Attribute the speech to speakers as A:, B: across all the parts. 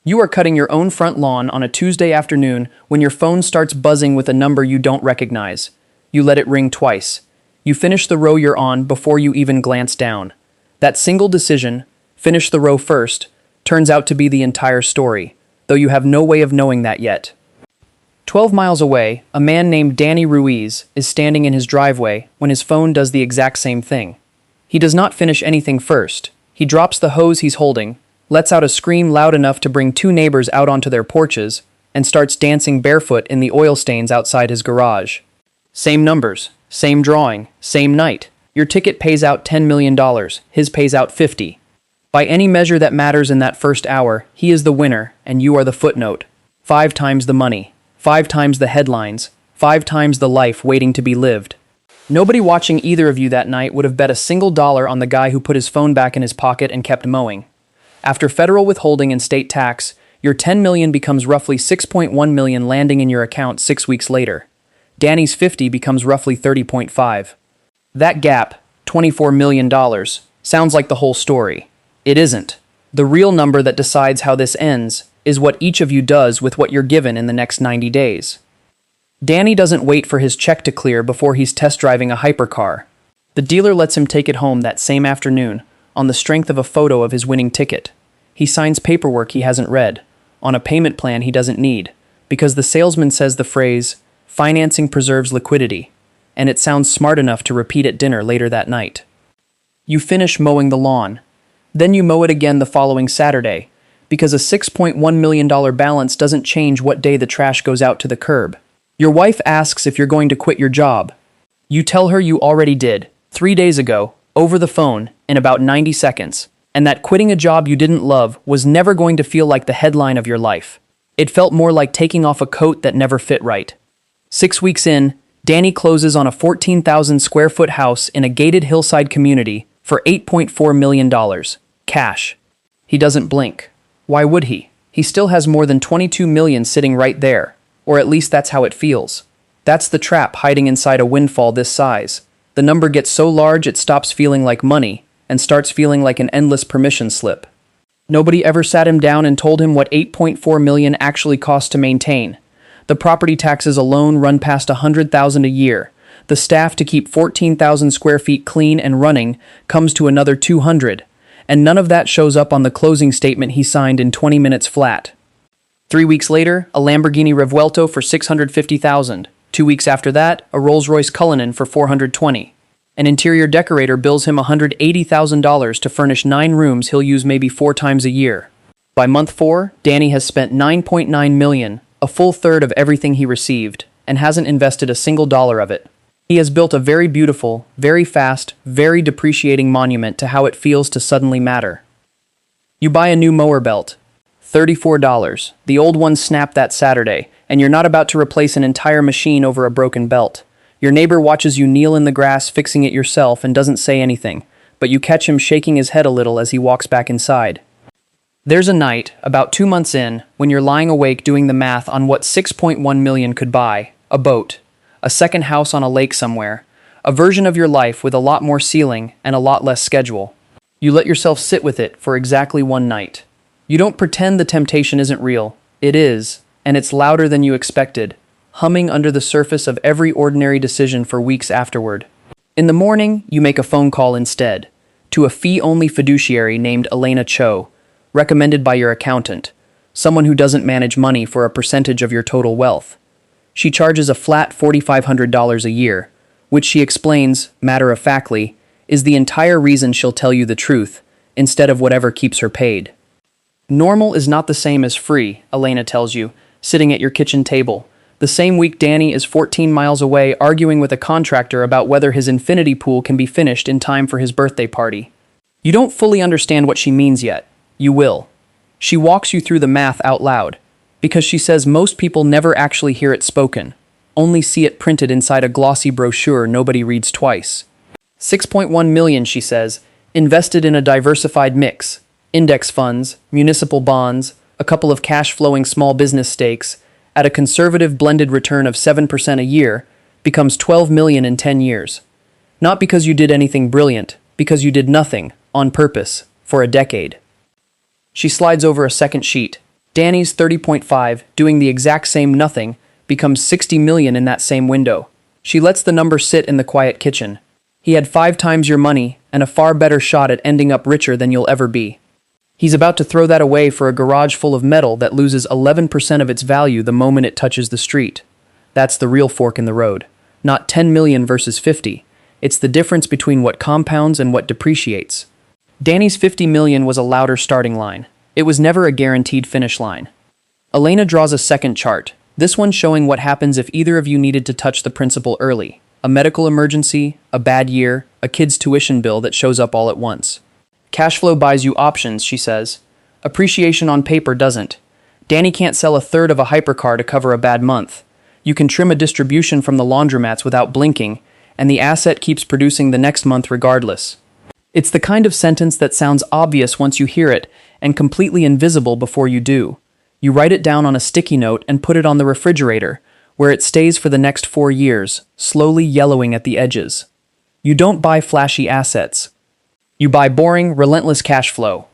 A: You are cutting your own front lawn on a Tuesday afternoon when your phone starts buzzing with a number you don't recognize. You let it ring twice. You finish the row you're on before you even glance down. That single decision, finish the row first, turns out to be the entire story, though you have no way of knowing that yet. 12 miles away, a man named Danny Ruiz is standing in his driveway when his phone does the exact same thing. He does not finish anything first. He drops the hose he's holding, lets out a scream loud enough to bring two neighbors out onto their porches, and starts dancing barefoot in the oil stains outside his garage. Same numbers, same drawing, same night. Your ticket pays out $10 million, his pays out 50. By any measure that matters in that first hour, he is the winner, and you are the footnote. 5 times the money, 5 times the headlines, 5 times the life waiting to be lived. Nobody watching either of you that night would have bet a single dollar on the guy who put his phone back in his pocket and kept mowing. After federal withholding and state tax, your $10 million becomes roughly $6.1 million landing in your account 6 weeks later. Danny's 50 becomes roughly 30.5. That gap, $24 million, sounds like the whole story. It isn't. The real number that decides how this ends is what each of you does with what you're given in the next 90 days. Danny doesn't wait for his check to clear before he's test driving a hypercar. The dealer lets him take it home that same afternoon, on the strength of a photo of his winning ticket. He signs paperwork he hasn't read, on a payment plan he doesn't need, because the salesman says the phrase, "Financing preserves liquidity," and it sounds smart enough to repeat at dinner later that night. You finish mowing the lawn. Then you mow it again the following Saturday, because a $6.1 million balance doesn't change what day the trash goes out to the curb. Your wife asks if you're going to quit your job. You tell her you already did, 3 days ago, over the phone, in about 90 seconds, and that quitting a job you didn't love was never going to feel like the headline of your life. It felt more like taking off a coat that never fit right. 6 weeks in, Danny closes on a 14,000 square foot house in a gated hillside community for $8.4 million, cash. He doesn't blink. Why would he? He still has more than $22 million sitting right there, or at least that's how it feels. That's the trap hiding inside a windfall this size. The number gets so large it stops feeling like money and starts feeling like an endless permission slip. Nobody ever sat him down and told him what $8.4 million actually costs to maintain. The property taxes alone run past $100,000 a year. The staff to keep 14,000 square feet clean and running comes to another $200, and none of that shows up on the closing statement he signed in 20 minutes flat. 3 weeks later, a Lamborghini Revuelto for $650,000. 2 weeks after that, a Rolls-Royce Cullinan for $420,000. An interior decorator bills him $180,000 to furnish 9 rooms he'll use maybe 4 times a year. By month 4, Danny has spent $9.9 million, a full third of everything he received, and hasn't invested a single dollar of it. He has built a very beautiful, very fast, very depreciating monument to how it feels to suddenly matter. You buy a new mower belt. $34. The old one snapped that Saturday, and you're not about to replace an entire machine over a broken belt. Your neighbor watches you kneel in the grass fixing it yourself and doesn't say anything, but you catch him shaking his head a little as he walks back inside. There's a night, about 2 months in, when you're lying awake doing the math on what $6.1 million could buy: a boat, a second house on a lake somewhere, a version of your life with a lot more ceiling and a lot less schedule. You let yourself sit with it for exactly one night. You don't pretend the temptation isn't real. It is, and it's louder than you expected, humming under the surface of every ordinary decision for weeks afterward. In the morning, you make a phone call instead, to a fee-only fiduciary named Elena Cho, recommended by your accountant, someone who doesn't manage money for a percentage of your total wealth. She charges a flat $4,500 a year, which she explains, matter-of-factly, is the entire reason she'll tell you the truth, instead of whatever keeps her paid. Normal is not the same as free, Elena tells you, sitting at your kitchen table. The same week Danny is 14 miles away arguing with a contractor about whether his infinity pool can be finished in time for his birthday party. You don't fully understand what she means yet. You will. She walks you through the math out loud, because she says most people never actually hear it spoken, only see it printed inside a glossy brochure nobody reads twice. $6.1 million, she says, invested in a diversified mix: index funds, municipal bonds, a couple of cash-flowing small business stakes, at a conservative blended return of 7% a year, becomes $12 million in 10 years. Not because you did anything brilliant, because you did nothing, on purpose, for a decade. She slides over a second sheet. Danny's 30.5, doing the exact same nothing, becomes 60 million in that same window. She lets the number sit in the quiet kitchen. He had 5 times your money and a far better shot at ending up richer than you'll ever be. He's about to throw that away for a garage full of metal that loses 11% of its value the moment it touches the street. That's the real fork in the road. Not 10 million versus 50. It's the difference between what compounds and what depreciates. Danny's 50 million was a louder starting line. It was never a guaranteed finish line. Elena draws a second chart, this one showing what happens if either of you needed to touch the principal early. A medical emergency, a bad year, a kid's tuition bill that shows up all at once. Cash flow buys you options, she says. Appreciation on paper doesn't. Danny can't sell a third of a hypercar to cover a bad month. You can trim a distribution from the laundromats without blinking, and the asset keeps producing the next month regardless. It's the kind of sentence that sounds obvious once you hear it, and completely invisible before you do. You write it down on a sticky note and put it on the refrigerator, where it stays for the next 4 years, slowly yellowing at the edges. You don't buy flashy assets. You buy boring, relentless cash flow.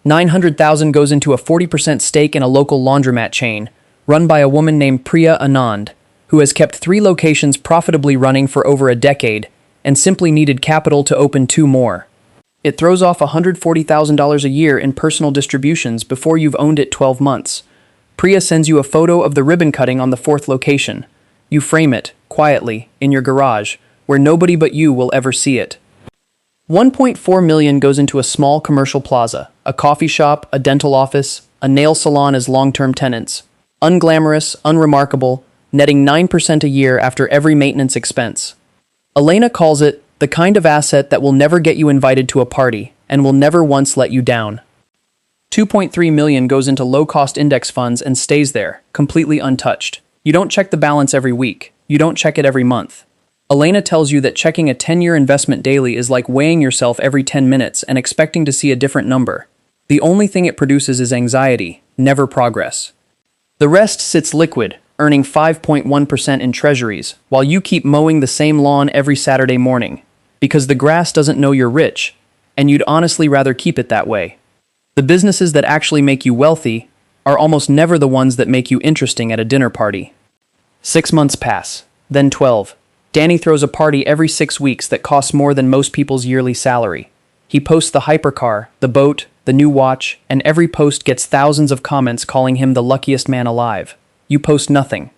A: 900,000 goes into a 40% stake in a local laundromat chain, run by a woman named Priya Anand, who has kept 3 locations profitably running for over a decade, and simply needed capital to open 2 more. It throws off $140,000 a year in personal distributions before you've owned it 12 months. Priya sends you a photo of the ribbon cutting on the 4th location. You frame it, quietly, in your garage, where nobody but you will ever see it. 1.4 million goes into a small commercial plaza, a coffee shop, a dental office, a nail salon as long-term tenants. Unglamorous, unremarkable, netting 9% a year after every maintenance expense. Elena calls it the kind of asset that will never get you invited to a party and will never once let you down. 2.3 million goes into low-cost index funds and stays there, completely untouched. You don't check the balance every week. You don't check it every month. Elena tells you that checking a 10-year investment daily is like weighing yourself every 10 minutes and expecting to see a different number. The only thing it produces is anxiety, never progress. The rest sits liquid, earning 5.1% in treasuries, while you keep mowing the same lawn every Saturday morning, because the grass doesn't know you're rich, and you'd honestly rather keep it that way. The businesses that actually make you wealthy are almost never the ones that make you interesting at a dinner party. 6 months pass, then 12. Danny throws a party every 6 weeks that costs more than most people's yearly salary. He posts the hypercar, the boat, the new watch, and every post gets thousands of comments calling him the luckiest man alive. You post nothing.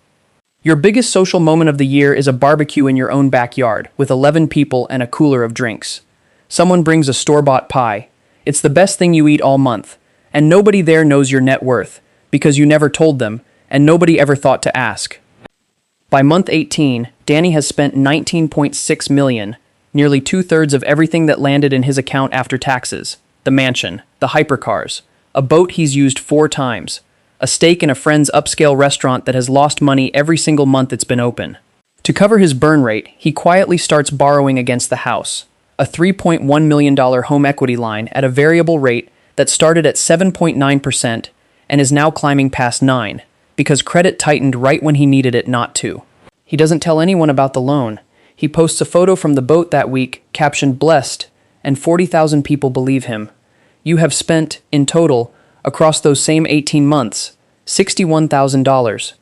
A: Your biggest social moment of the year is a barbecue in your own backyard with 11 people and a cooler of drinks. Someone brings a store-bought pie. It's the best thing you eat all month, and nobody there knows your net worth because you never told them, and nobody ever thought to ask. By month 18, Danny has spent 19.6 million, nearly 2/3 of everything that landed in his account after taxes. The mansion, the hypercars, a boat he's used 4 times, a stake in a friend's upscale restaurant that has lost money every single month it's been open. To cover his burn rate, he quietly starts borrowing against the house, a $3.1 million home equity line at a variable rate that started at 7.9% and is now climbing past 9%. Because credit tightened right when he needed it not to. He doesn't tell anyone about the loan. He posts a photo from the boat that week, captioned "blessed," and 40,000 people believe him. You have spent, in total, across those same 18 months, $61,000.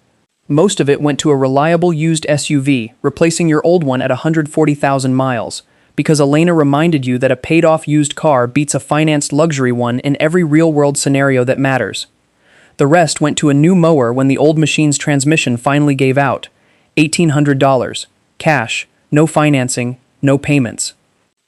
A: Most of it went to a reliable used SUV, replacing your old one at 140,000 miles, because Elena reminded you that a paid-off used car beats a financed luxury one in every real-world scenario that matters. The rest went to a new mower when the old machine's transmission finally gave out. $1,800. Cash. No financing. No payments.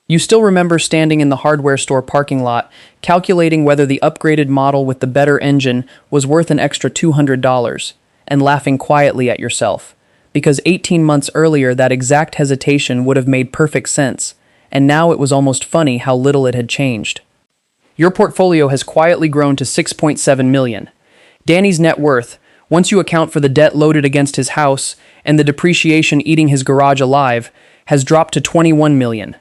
A: You still remember standing in the hardware store parking lot, calculating whether the upgraded model with the better engine was worth an extra $200, and laughing quietly at yourself. Because 18 months earlier that exact hesitation would have made perfect sense, and now it was almost funny how little it had changed. Your portfolio has quietly grown to 6.7 million. Danny's net worth, once you account for the debt loaded against his house and the depreciation eating his garage alive, has dropped to 21 million.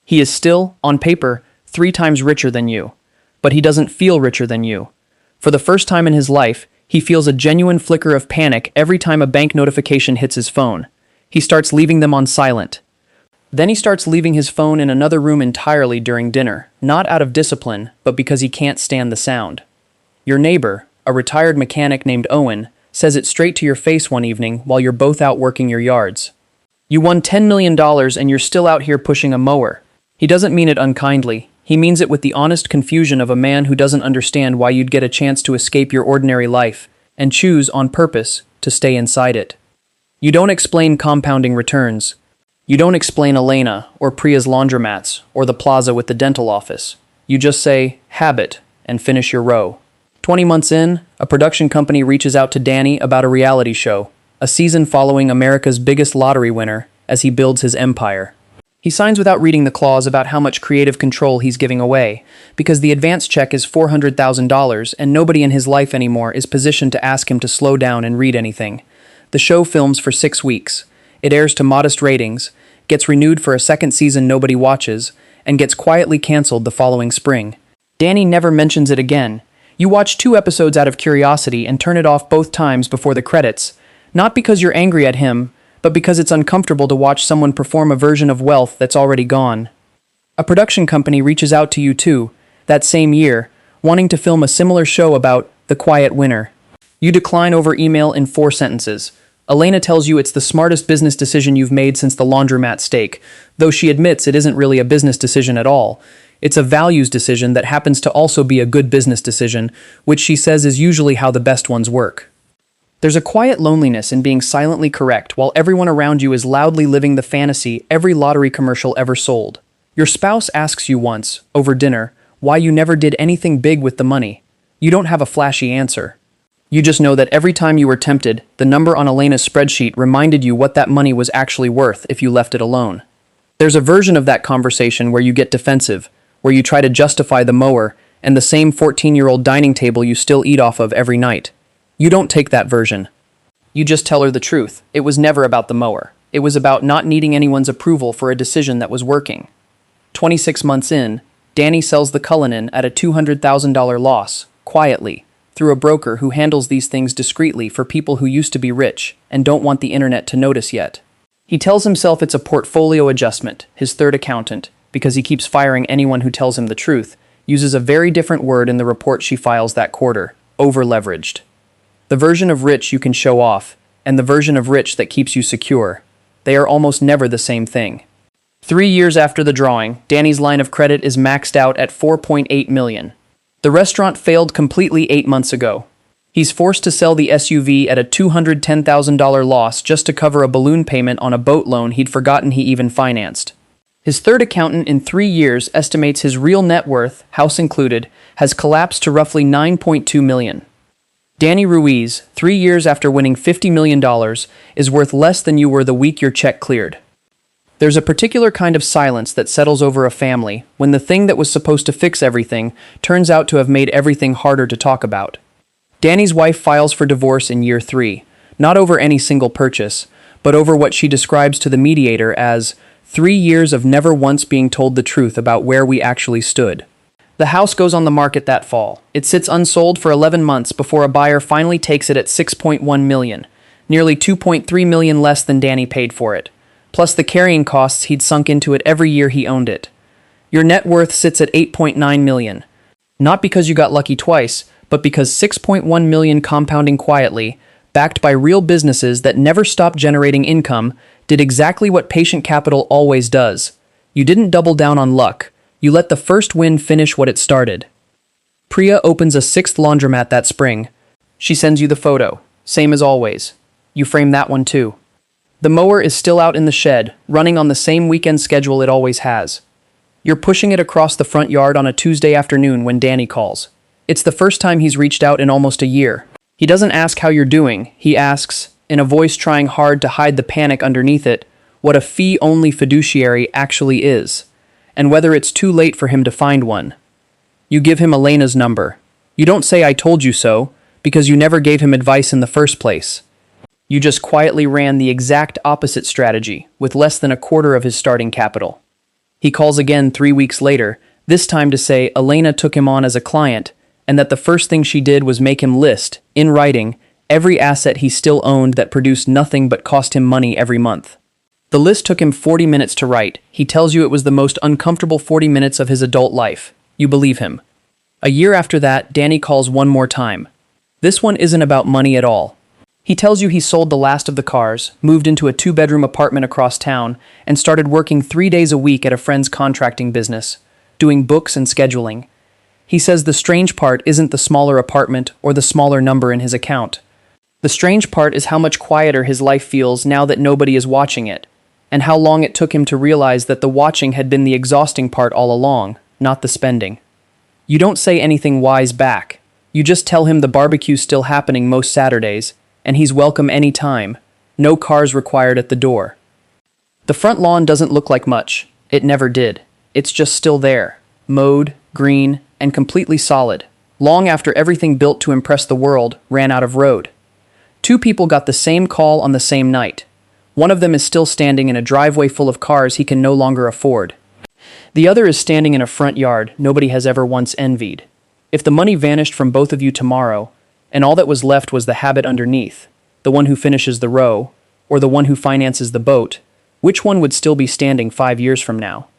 A: He is still, on paper, 3 times richer than you. But he doesn't feel richer than you. For the first time in his life, he feels a genuine flicker of panic every time a bank notification hits his phone. He starts leaving them on silent. Then he starts leaving his phone in another room entirely during dinner, not out of discipline, but because he can't stand the sound. Your neighbor, a a retired mechanic named Owen, says it straight to your face one evening while you're both out working your yards. You won $10 million and you're still out here pushing a mower. He doesn't mean it unkindly. He means it with the honest confusion of a man who doesn't understand why you'd get a chance to escape your ordinary life and choose, on purpose, to stay inside it. You don't explain compounding returns. You don't explain Elena, or Priya's laundromats, or the plaza with the dental office. You just say, habit, and finish your row. 20 months in, a production company reaches out to Danny about a reality show, a season following America's biggest lottery winner, as he builds his empire. He signs without reading the clause about how much creative control he's giving away, because the advance check is $400,000 and nobody in his life anymore is positioned to ask him to slow down and read anything. The show films for 6 weeks. It airs to modest ratings, gets renewed for a second season nobody watches, and gets quietly canceled the following spring. Danny never mentions it again. You watch 2 episodes out of curiosity and turn it off both times before the credits, not because you're angry at him, but because it's uncomfortable to watch someone perform a version of wealth that's already gone. A production company reaches out to you too, that same year, wanting to film a similar show about the quiet winner. You decline over email in 4 sentences. Elena tells you it's the smartest business decision you've made since the laundromat steak, though she admits it isn't really a business decision at all. It's a values decision that happens to also be a good business decision, which she says is usually how the best ones work. There's a quiet loneliness in being silently correct while everyone around you is loudly living the fantasy every lottery commercial ever sold. Your spouse asks you once, over dinner, why you never did anything big with the money. You don't have a flashy answer. You just know that every time you were tempted, the number on Elena's spreadsheet reminded you what that money was actually worth if you left it alone. There's a version of that conversation where you get defensive, where you try to justify the mower and the same 14-year-old dining table you still eat off of every night. You don't take that version. You just tell her the truth. It was never about the mower. It was about not needing anyone's approval for a decision that was working. 26 months in, Danny sells the Cullinan at a $200,000 loss, quietly, through a broker who handles these things discreetly for people who used to be rich and don't want the internet to notice yet. He tells himself it's a portfolio adjustment, his third accountant, because he keeps firing anyone who tells him the truth, uses a very different word in the report she files that quarter, over-leveraged. The version of rich you can show off, and the version of rich that keeps you secure. They are almost never the same thing. 3 years after the drawing, Danny's line of credit is maxed out at $4.8 million. The restaurant failed completely 8 months ago. He's forced to sell the SUV at a $210,000 loss just to cover a balloon payment on a boat loan he'd forgotten he even financed. His third accountant in 3 years estimates his real net worth, house included, has collapsed to roughly $9.2 million. Danny Ruiz, 3 years after winning $50 million, is worth less than you were the week your check cleared. There's a particular kind of silence that settles over a family when the thing that was supposed to fix everything turns out to have made everything harder to talk about. Danny's wife files for divorce in year 3, not over any single purchase, but over what she describes to the mediator as 3 years of never once being told the truth about where we actually stood. The house goes on the market that fall. It sits unsold for 11 months before a buyer finally takes it at $6.1 million, nearly $2.3 million less than Danny paid for it, plus the carrying costs he'd sunk into it every year he owned it. Your net worth sits at $8.9 million, not because you got lucky twice, but because $6.1 million compounding quietly, backed by real businesses that never stopped generating income, did exactly what patient capital always does. You didn't double down on luck. You let the first win finish what it started. Priya opens a 6th laundromat that spring. She sends you the photo, same as always. You frame that one too. The mower is still out in the shed, running on the same weekend schedule it always has. You're pushing it across the front yard on a Tuesday afternoon when Danny calls. It's the first time he's reached out in almost a year. He doesn't ask how you're doing. He asks, in a voice trying hard to hide the panic underneath it, what a fee-only fiduciary actually is, and whether it's too late for him to find one. You give him Elena's number. You don't say I told you so, because you never gave him advice in the first place. You just quietly ran the exact opposite strategy, with less than a quarter of his starting capital. He calls again 3 weeks later, this time to say Elena took him on as a client, and that the first thing she did was make him list, in writing, every asset he still owned that produced nothing but cost him money every month. The list took him 40 minutes to write. He tells you it was the most uncomfortable 40 minutes of his adult life. You believe him. A year after that, Danny calls one more time. This one isn't about money at all. He tells you he sold the last of the cars, moved into a 2-bedroom apartment across town, and started working 3 days a week at a friend's contracting business, doing books and scheduling. He says the strange part isn't the smaller apartment or the smaller number in his account. The strange part is how much quieter his life feels now that nobody is watching it, and how long it took him to realize that the watching had been the exhausting part all along, not the spending. You don't say anything wise back. You just tell him the barbecue's still happening most Saturdays, and he's welcome any time. No cars required at the door. The front lawn doesn't look like much. It never did. It's just still there, mowed, green, and completely solid, long after everything built to impress the world ran out of road. 2 people got the same call on the same night. One of them is still standing in a driveway full of cars he can no longer afford. The other is standing in a front yard nobody has ever once envied. If the money vanished from both of you tomorrow, and all that was left was the habit underneath, the one who finishes the row, or the one who finances the boat, which one would still be standing 5 years from now?